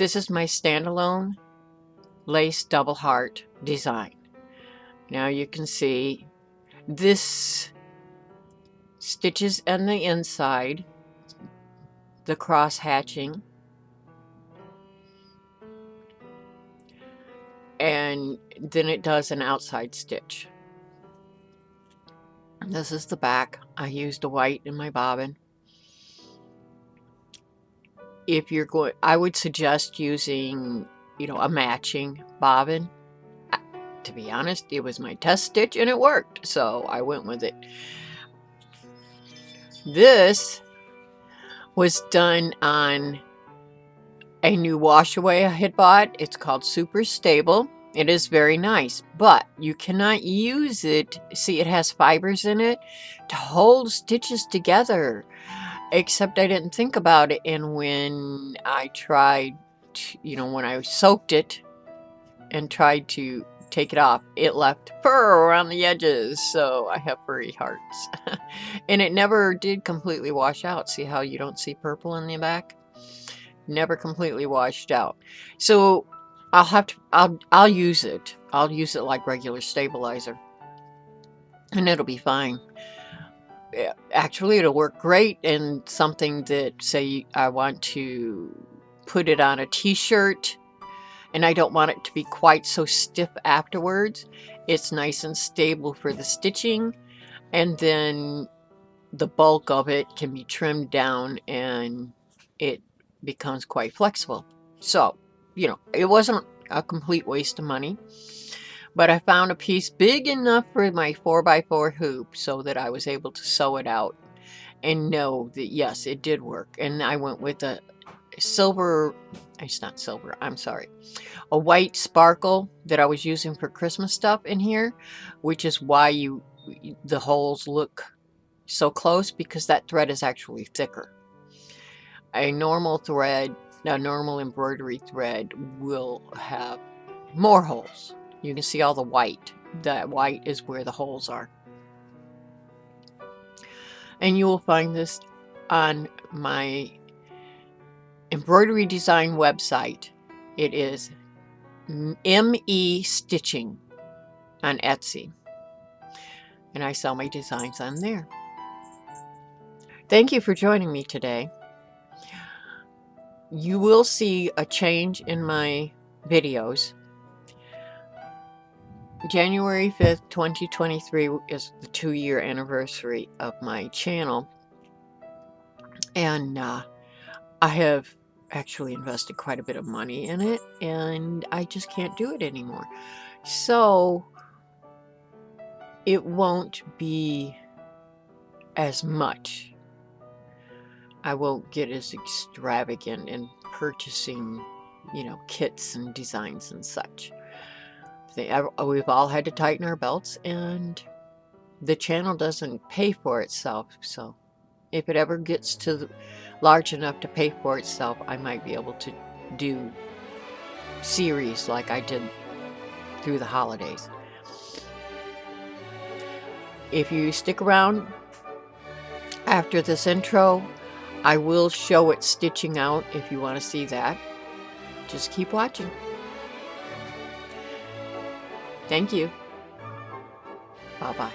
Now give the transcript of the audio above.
This is my Standalone Lace double heart design. Now you can see this stitches on the inside, the cross hatching, and then it does an outside stitch. This is the back. I used a white in my bobbin. If you're going, I would suggest using, a matching bobbin. To be honest, it was my test stitch and it worked, so I went with it. This was done on a new wash away I had bought. It's called Super Stable. It is very nice, but you cannot use it. See, it has fibers in it to hold stitches together. Except I didn't think about it, and when I tried, when I soaked it and tried to take it off, it left fur around the edges, so I have furry hearts. And it never did completely wash out. See how you don't see purple in the back? Never completely washed out. So I'll use it. I'll use it like regular stabilizer, and it'll be fine. Actually, it'll work great in something that, say, I want to put it on a t-shirt and I don't want it to be quite so stiff afterwards. It's nice and stable for the stitching, and then the bulk of it can be trimmed down and it becomes quite flexible. So, it wasn't a complete waste of money. But I found a piece big enough for my 4x4 hoop so that I was able to sew it out and know that, yes, it did work. And I went with a a white sparkle that I was using for Christmas stuff in here, which is why the holes look so close, because that thread is actually thicker. A normal embroidery thread will have more holes. You can see all the white. That white is where the holes are. And you will find this on my embroidery design website. It is MEStitching on Etsy. And I sell my designs on there. Thank you for joining me today. You will see a change in my videos. January 5th, 2023 is the 2-year anniversary of my channel, and I have actually invested quite a bit of money in it, and I just can't do it anymore. So it won't be as much. I won't get as extravagant in purchasing, kits and designs and such. We've all had to tighten our belts, and the channel doesn't pay for itself. So if it ever gets to large enough to pay for itself, I might be able to do series like I did through the holidays. If you stick around after this intro, I will show it stitching out if you want to see that. Just keep watching. Thank you. Bye-bye.